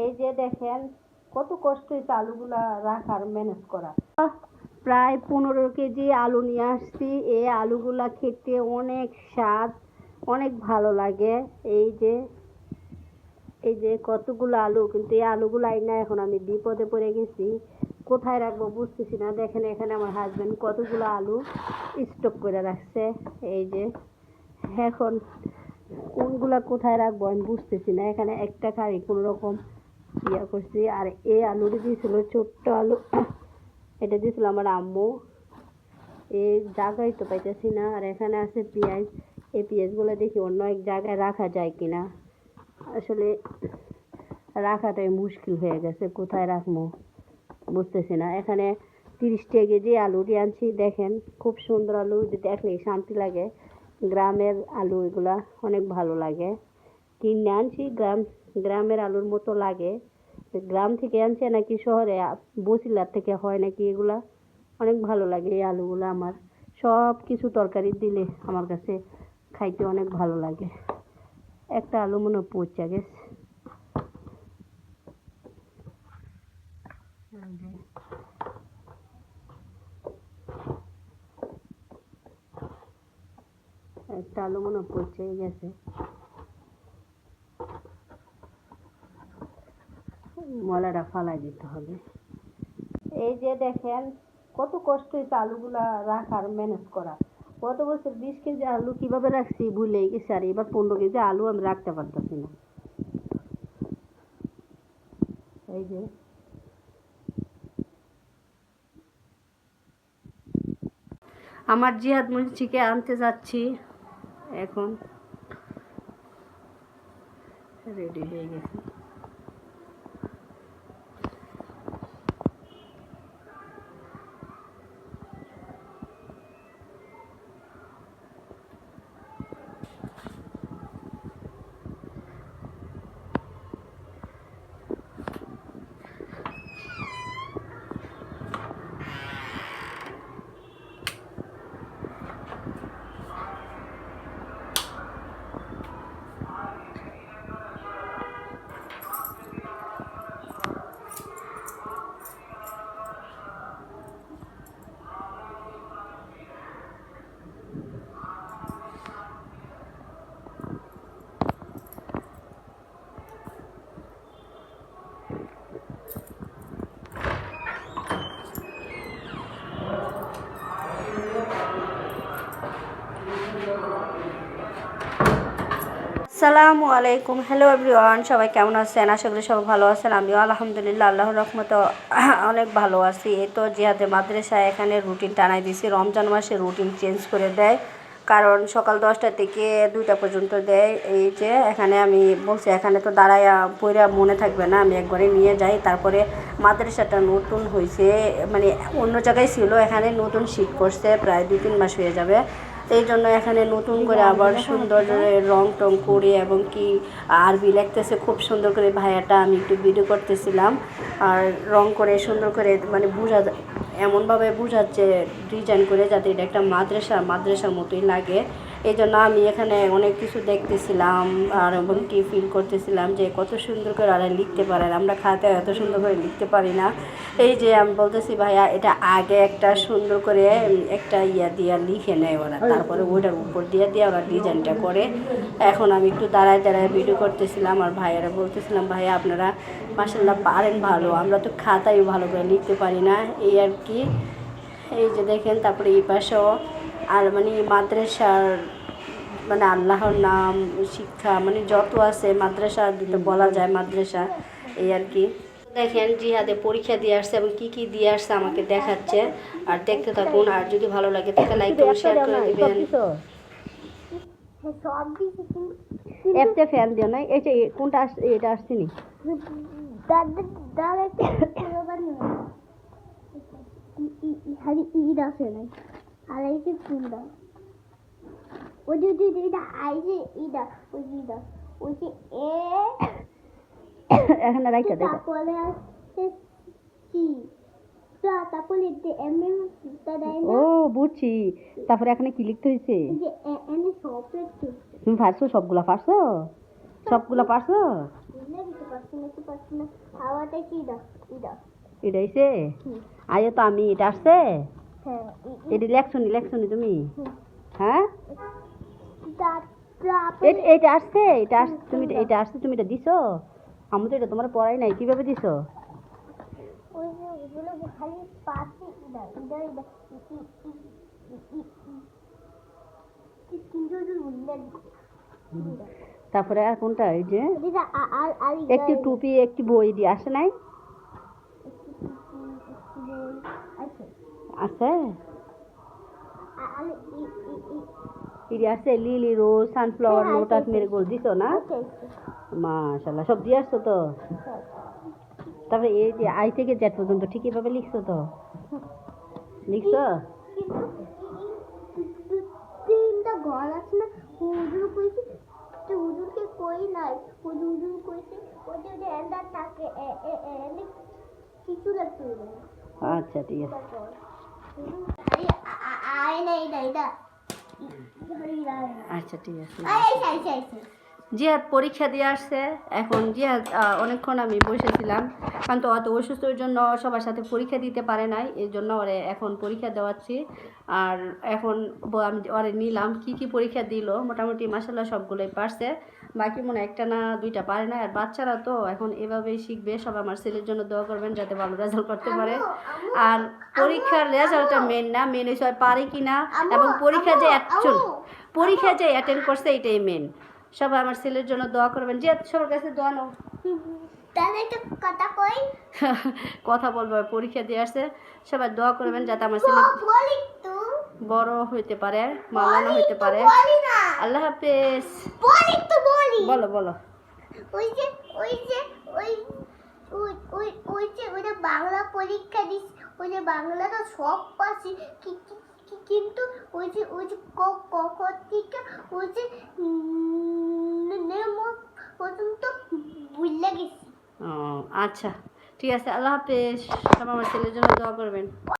এই যে দেখেন কত কষ্ট হয়েছে আলুগুলা রাখার ম্যানেজ করা। প্রায় 15 কেজি আলু নিয়ে আসছি। এই আলুগুলা খেতে অনেক স্বাদ, অনেক ভালো লাগে। এই যে কতগুলো আলু, কিন্তু এই আলুগুলো আইনা এখন আমি বিপদে পড়ে গেছি, কোথায় রাখবো বুঝতেছি না। দেখেন এখানে আমার হাজবেন্ড কতগুলো আলু স্টক করে রাখছে। এই যে এখন কোনগুলা কোথায় রাখবো আমি বুঝতেছি না। এখানে একটা কারি কোনো রকম ইয়া করছি। আর এই আলুটা দিয়েছিল ছোট্ট আলু, এটা দিয়েছিল আমার আম্মু। এই জায়গায় তো পাইতেছি না। আর এখানে আছে পেঁয়াজ। এই পেঁয়াজগুলো দেখি অন্য এক জায়গায় রাখা যায় কিনা। আসলে রাখাটাই মুশকিল হয়ে গেছে, কোথায় রাখবো বুঝতেছি না। এখানে 30 টাকা কেজি আলু দিয়ে আনছি। দেখেন খুব সুন্দর আলু, দেখলেই শান্তি লাগে। গ্রামের আলু এগুলা অনেক ভালো লাগে। কিনে আনছি, গ্রামের আলুর মতো লাগে। গ্রাম থেকে আনছে নাকি শহরে বসিলার থেকে হয় নাকি, এগুলা অনেক ভালো লাগে। এই আলুগুলো আমার সব কিছু তরকারি দিলে আমার কাছে খাইতে অনেক ভালো লাগে। একটা আলু মনে পচা গেছে। একটা আলু মনে পচে গেছে, মলাটা ফালাই দিতে হবে। এই যে দেখেন কত কষ্ট হয়েছে আলুগুলা রাখার ম্যানেজ করা। গত বছর 20 কেজি আলু কিভাবে রাখছি ভুলে গেছি, আর এবার 15 কেজি আলু আমি রাখতে পারতেছি না। এই যে আমার জিহাদ মুন্সিকে আনতে যাচ্ছি, এখন রেডি হয়ে গেছি। আসসালামু আলাইকুম, হ্যালো এভরিওয়ান, সবাই কেমন আছেন? আশা করি সবাই ভালো আছেন। আমিও আলহামদুলিল্লাহ আল্লাহর রহমতে অনেক ভালো আছি। এই তো জিহাদের মাদ্রাসায় এখানে রুটিন টানাই দিছি। রমজান মাসে রুটিন চেঞ্জ করে দেয়, কারণ সকাল 10টা থেকে 2টা পর্যন্ত দেয়। এই যে এখানে আমি বলছি, এখানে তো দাঁড়াইয়া পইরা মনে থাকবে না, আমি একবারে নিয়ে যাই। তারপরে মাদ্রাসাটা নতুন হয়েছে, মানে অন্য জায়গায় ছিল, এখানে নতুন শিফট করছে, প্রায় 2-3 মাস হয়ে যাবে। এই জন্য এখানে নতুন করে আবার সুন্দর রং টং করে এবং কি আরবি লিখতেছে খুব সুন্দর করে ভাইয়াটা। আমি একটু ভিডিও করতেছিলাম, আর রং করে সুন্দর করে মানে এমনভাবে বোঝাচ্ছে ডিজাইন করে, যাতে এটা একটা মাদ্রাসার মতোই লাগে। এই জন্য আমি এখানে অনেক কিছু দেখতেছিলাম আর এবং কি ফিল করতেছিলাম যে কত সুন্দর করে ওরা লিখতে পারে। আমরা খাতায় এত সুন্দর করে লিখতে পারি না। এই যে আমি বলতেছি ভাইয়া, এটা আগে একটা সুন্দর করে একটা ইয়া দিয়া লিখে নেয় ওরা, তারপরে ওইটার উপর দিয়ে ওরা ডিজাইনটা করে। এখন আমি একটু দাঁড়ায় ভিডিও করতেছিলাম, আর ভাইয়ারা বলতেছিলাম ভাইয়া আপনারা মাশাআল্লাহ পারেন ভালো, আমরা তো খাতায় ভালো করে লিখতে পারি না, এই আর কি। এই যে দেখেন, তারপরে এই পাশেও আর মানে মাদ্রাসার মানে আল্লাহর নাম শিক্ষা মানে যত আছে মাদ্রাসা দিতে বলা যায় মাদ্রাসা, এই আর কি। দেখেন জিহাদে পরীক্ষা দিয়ে আসছে এবং কি কি দিয়ে আসছে আমাকে দেখাচ্ছে, আর দেখতে থাকুন। আর যদি ভালো লাগে তাহলে লাইক কমেন্ট শেয়ার করে দিবেন। একটা ফ্যান দিও না, এই যে কোনটা আসছে, এটা আসছে নি ঈদ আছে নাই, আর এই যে ফুলটা ওই যে এটা আইছে ঈদা, ওই ঈদা ওই যে এখানে রাইখা দেখো। তারপরে আসছে কি, তারপরে এমএম ও বুঝছি। তারপরে এখানে কি লিখতে হয়েছে, যে এনে সব লিখতে। তুমি পারছো? সবগুলা পারছো? সবগুলা পারছো? হাওয়াটা কি দাও এটা আইছে আয়ো তো আমি এটা আসছে এটা লেখছনি তুমি হ্যাঁ এটা আসছে তুমি এটা আসছে তুমি এটা দিছো আমি তো এটা তোমার পড়াই নাই কিভাবে দিছো খালি পাশে তারপরে আর কোনটা এই যে একটি টুপি একটি বই দিয়ে আসে নাই আছে এটি আসছে লিলি রোজ সানফ্লাওয়ার লোটাস মেরিগোল্ড দিছো না মাশাআল্লাহ সব দিয়ে আসছো তো তারপরে এই যে আই থেকে জেড পর্যন্ত ঠিকই ভাবে লিখছো তো লিখছো তিনটা ঘর আছে না হুজুর কইছে হুজুরকে কই নাই হুজুর কইছে ওই যে এন্ডার থাকে কিছু লাগতে আচ্ছা ঠিক আছে আচ্ছা ঠিক আছে জিহাদ পরীক্ষা দিয়ে আসছে এখন জিহাদ অনেকক্ষণ আমি বসেছিলাম কারণ তো অত অসুস্থর জন্য সবার সাথে পরীক্ষা দিতে পারে নাই এই জন্য ওরে এখন পরীক্ষা দেওয়াচ্ছি আর এখন আমি ওরে নিলাম কি পরীক্ষা দিল মোটামুটি মাশাআল্লাহ সবগুলোই পারছে বাকি মনে একটা না দুইটা পারে না আর বাচ্চারা তো এখন এভাবেই শিখবে সব আমার ছেলের জন্য দোয়া করবেন যাতে ভালো রেজাল্ট করতে পারে আর পরীক্ষার রেজাল্টটা মেন না মেন হচ্ছে পারে কি না এবং পরীক্ষা যে অ্যাটেন্ড করছে এটাই মেন সবাই আমার ছেলের জন্য দোয়া করবেন যে সবার কাছে দোয়া নাও তাহলে একটা কথা কই কথা বলবো পরীক্ষা দিয়ে আসছে সবাই দোয়া করবেন যাতে আমার ছেলে বড় হইতে পারে মাওলানা হইতে পারে আল্লাহ হাফেজ বলো ওই বাংলা পরীক্ষা দিস ওই যে বাংলাটা সব পাচ্ছি কিন্তু ওই যে কখন থেকে ওই যে পর্যন্ত ভুলে গেছি আচ্ছা ঠিক আছে আল্লাহ হাফেজ সবাই আমার ছেলের জন্য দোয়া করবেন